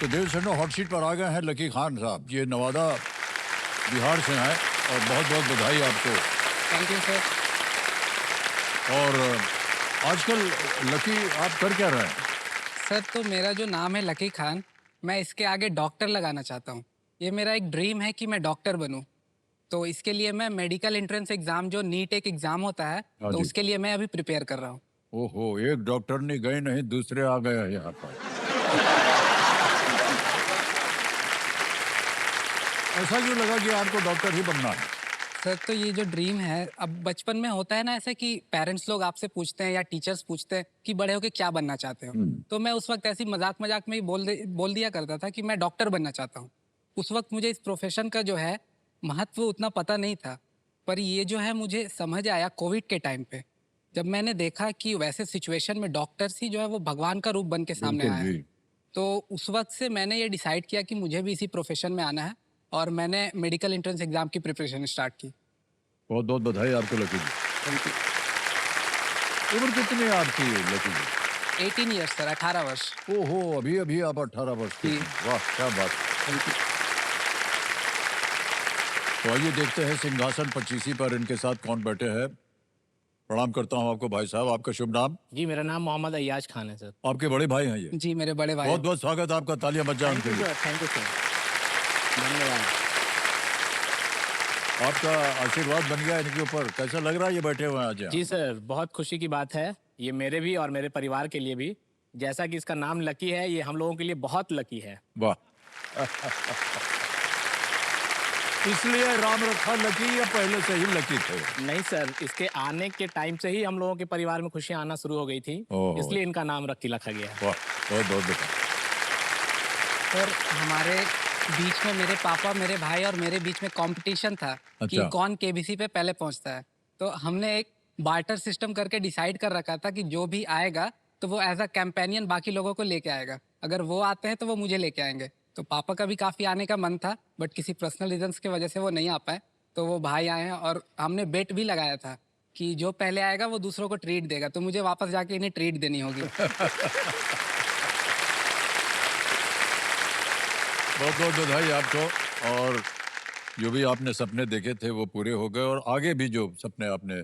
तो देव Sanno hot seat पर आ गए हैं लकी खान साहब। ये नवादा बिहार से हैं और बहुत बहुत बधाई आपको। Thank you sir. और आजकल लकी आप कर क्या रहे हैं? सर तो मेरा जो नाम है लकी खान, मैं इसके आगे डॉक्टर लगाना चाहता हूँ। ये मेरा एक ड्रीम है कि मैं डॉक्टर बनूँ। तो इसके लिए मैं मेडिकल एंट्रेंस एग्जाम जो नीट एक एग्जाम होता है, हाँ तो जी। उसके लिए मैं अभी प्रिपेयर कर रहा हूँ। ओहो, एक डॉक्टर नहीं गए नहीं दूसरे आ गए हैं यहाँ पर। ऐसा क्यों लगा कि आपको डॉक्टर ही बनना है? सर तो ये जो ड्रीम है, अब बचपन में होता है ना ऐसा कि पेरेंट्स लोग आपसे पूछते हैं या टीचर्स पूछते हैं कि बड़े होके क्या बनना चाहते हो। तो मैं उस वक्त ऐसी मजाक मजाक में ही बोल दिया करता था कि मैं डॉक्टर बनना चाहता हूँ। उस वक्त मुझे इस प्रोफेशन का जो है महत्व उतना पता नहीं था, पर ये जो है मुझे समझ आया कोविड के टाइम पे, जब मैंने देखा कि वैसे सिचुएशन में डॉक्टर्स ही जो है वो भगवान का रूप बन के सामने बिल्कुल आया है। जी। तो उस वक्त से मैंने ये डिसाइड किया कि मुझे भी इसी प्रोफेशन में आना है और मैंने मेडिकल एंट्रेंस एग्जाम की प्रिपरेशन स्टार्ट की। बहुत बहुत बधाई आपको लकी जी। Thank you. उम्र कितनी है आपकी लकी जी? 18 ईयर्स सर, 18 वर्ष। ओहो, अभी अभी आप 18 वर्ष के जी। हैं। वाह क्या बात। Thank you. तो आइए देखते हैं सिंहासन 25 पर इनके साथ कौन बैठे हैं। प्रणाम करता हूँ आपको भाई साहब। आपका शुभ नाम? जी, मेरा नाम मोहम्मद अय्याज खान है सर। आपके बड़े भाई हैं ये? जी मेरे बड़े भाई। बहुत बहुत स्वागत है आपका। तालियां बज जाएं थैंक उनके यू लिए। सर, थैंक यू सर, धन्यवाद। आपका आशीर्वाद बन गया इनके ऊपर। कैसा लग रहा है ये बैठे हुए हैं आज यहाँ? जी सर, बहुत खुशी की बात है ये मेरे भी और मेरे परिवार के लिए भी। जैसा कि इसका नाम लकी है, ये हम लोगों के लिए बहुत लकी है। वाह। इसलिए राम रखा लकी या पहले से ही लकी थे? नहीं सर, इसके आने के टाइम से ही हम लोगों के परिवार में खुशियां आना शुरू हो गई थी, ओहो। इसलिए इनका नाम रखा गया है। वाह, बहुत बहुत बधाई। सर हमारे बीच में मेरे पापा, मेरे भाई और मेरे बीच में कंपटीशन था कि अच्छा। कौन केबीसी पे पहले पहुंचता है। तो हमने एक बार्टर सिस्टम करके डिसाइड कर रखा था कि जो भी आएगा तो वो एज अ कैंपेनियन बाकी लोगों को लेके आएगा। अगर वो आते हैं तो वो मुझे लेके आएंगे। तो पापा का भी काफ़ी आने का मन था, बट किसी पर्सनल रीजंस की वजह से वो नहीं आ पाए। तो वो भाई आए हैं और हमने बेट भी लगाया था कि जो पहले आएगा वो दूसरों को ट्रीट देगा। तो मुझे वापस जाके इन्हें ट्रीट देनी होगी। बहुत बहुत बधाई आपको। और जो भी आपने सपने देखे थे वो पूरे हो गए और आगे भी जो सपने आपने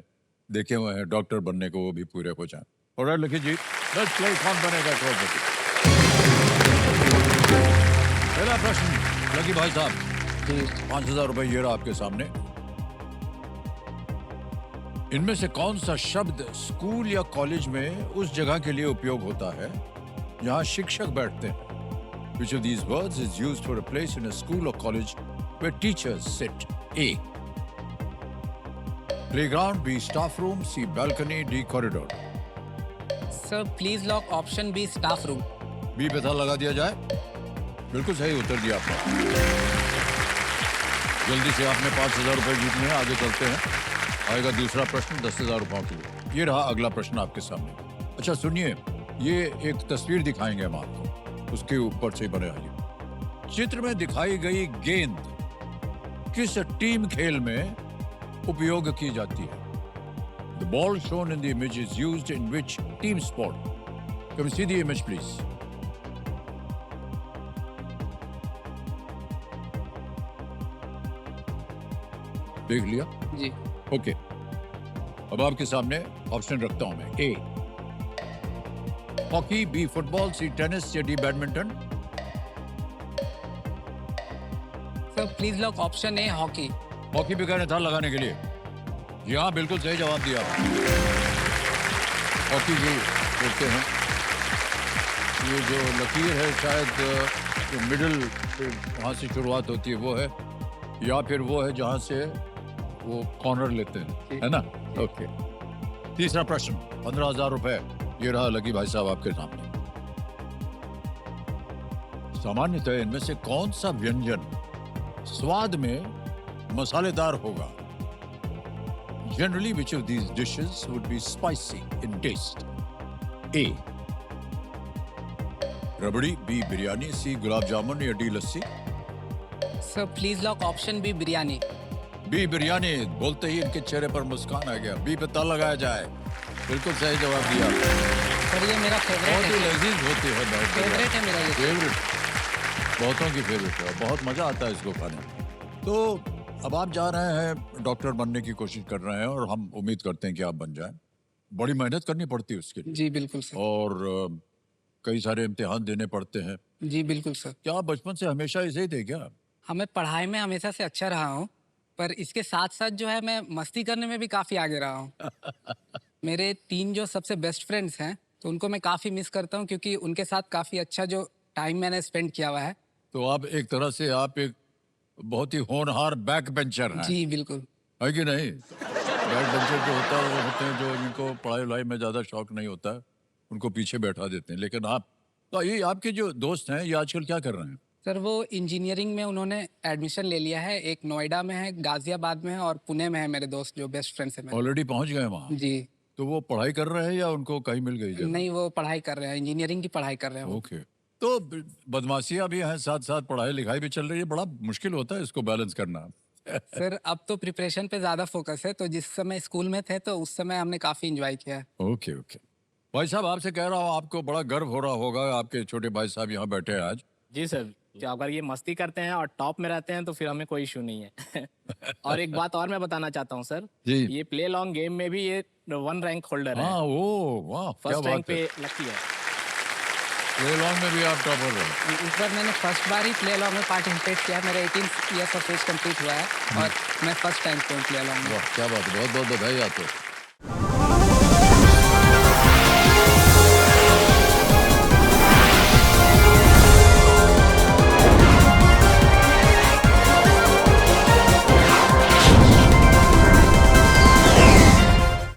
देखे हुए हैं डॉक्टर बनने को वो भी पूरे हो जाएं। और लकी जी, लेट्स प्ले कौन बनेगा करोड़पति। पहला प्रश्न लकी भाई साहब जी 5,000 रुपए ये रहा आपके सामने। इनमें से कौन सा शब्द स्कूल या कॉलेज में उस जगह के लिए उपयोग होता है जहां शिक्षक बैठते हैं? Which of these words is used for a place in a school or college where teachers sit? A. Playground. B. Staff room. C. Balcony. D. Corridor. Sir please lock option B, staff room. B पे था लगा दिया जाए। बिल्कुल सही उत्तर दिया आपने। जल्दी से आपने 5,000 रुपए जीतने हैं। आगे चलते हैं। आएगा दूसरा प्रश्न 10,000 रुपयों के लिए। ये रहा अगला प्रश्न आपके सामने। अच्छा सुनिए, ये एक तस्वीर दिखाएंगे हम आपको, उसके ऊपर से बने आइए। चित्र में दिखाई गई गेंद किस टीम खेल में उपयोग की जाती है? The ball shown in the image is used in which team sport? Can we see the image, please? देख लिया? जी ओके। अब आपके सामने ऑप्शन रखता हूं मैं। A hockey, B football, C tennis या D badminton. Sir please lock option A, hockey. Hockey भी कहने था लगाने के लिए। जी हाँ, बिल्कुल सही जवाब दिया। हॉकी भी देखते हैं। ये जो लकीर है शायद जो मिडिल वहाँ से शुरुआत होती है वो है, या फिर वो है जहाँ से वो कॉर्नर लेते हैं, है ना? ओके। तीसरा प्रश्न 15,000 रुपए ये रहा लकी भाई साहब आपके सामने। सामान्यतः इनमें से कौन सा व्यंजन स्वाद में मसालेदार होगा? Generally, which of these dishes would be spicy in taste? A. Rabri, B. Biryani, C. गुलाब जामुन या D. Lassi. Sir please lock option B, biryani. B. Biryani बोलते ही इनके चेहरे पर मुस्कान आ गया। B पे ताला लगाया जाए। बिल्कुल सही जवाब दिया। सर ये मेरा बहुत फेवरेट ही है। लजीज होती है। फेवरेट है मेरा ये। फेवरेट। बहुतों की फेवरेट है, बहुत मजा आता है इसको खाने में। तो अब आप जा रहे हैं, डॉक्टर बनने की कोशिश कर रहे हैं और हम उम्मीद करते हैं कि आप बन जाएं। बड़ी मेहनत करनी पड़ती है उसके लिए जी बिल्कुल सर। और कई सारे इम्तिहान देने पड़ते हैं। जी बिल्कुल सर। क्या आप बचपन से हमेशा ऐसे ही थे क्या? हमें पढ़ाई में हमेशा से अच्छा रहा हूँ, पर इसके साथ-साथ जो है मैं मस्ती करने में भी काफ़ी आगे रहा हूँ। मेरे 3 जो सबसे बेस्ट फ्रेंड्स हैं, तो उनको मैं काफ़ी मिस करता हूँ क्योंकि उनके साथ काफ़ी अच्छा जो टाइम मैंने स्पेंड किया हुआ है। तो आप एक तरह से आप एक बहुत ही होनहार बैक बेंचर हैं, जी बिल्कुल। है कि नहीं? बैक बेंचर जो होता है वो होते हैं जो जिनको पढ़ाई वढ़ाई में ज़्यादा शौक नहीं होता है, उनको पीछे बैठा देते हैं। लेकिन आप, तो ये आपके जो दोस्त हैं ये आजकल क्या कर रहे हैं? सर वो इंजीनियरिंग में उन्होंने एडमिशन ले लिया है। एक नोएडा में है, गाज़ियाबाद में है और पुणे में है मेरे दोस्त जो बेस्ट फ्रेंड्स हैं मेरे। ऑलरेडी पहुंच गए वहाँ? जी। तो वो पढ़ाई कर रहे हैं या उनको कहीं मिल गई जगह? नहीं, वो पढ़ाई कर रहे हैं, इंजीनियरिंग की पढ़ाई कर रहे हैं वो। ओके। तो बदमाशियां भी हैं, साथ साथ पढ़ाई लिखाई भी चल रही है, बड़ा मुश्किल होता है इसको बैलेंस करना। सर अब तो प्रिपरेशन पे ज़्यादा फोकस है, तो जिस समय स्कूल में थे तो उस समय हमने काफ़ी एंजॉय किया है। Okay okay. भाई साहब, आपसे कह रहा हूँ आपको बड़ा गर्व हो रहा होगा, आपके छोटे भाई साहब यहाँ बैठे हैं आज। जी सर, जो अगर ये मस्ती करते हैं और टॉप में रहते हैं तो फिर हमें कोई इशू नहीं है। और एक बात और मैं बताना चाहता हूँ सर, जी। ये प्ले लॉन्ग गेम में भी ये 1 रैंक होल्डर है। हाँ, ओ वाह, क्या फर्स्ट रैंक बात है। पे लकी है। प्ले लॉन्ग में भी आप टॉपर रहे। इस बार मैंने फर्स्ट बार ही प्ले अलॉन्ग में पार्टिसिपेट किया। मेरा 18 ईयर्स ऑफ एज कंप्लीट हुआ है और मैं फर्स्ट टाइम प्ले अलॉन्ग में। वाह, क्या बात है, बहुत बहुत बधाई आपको।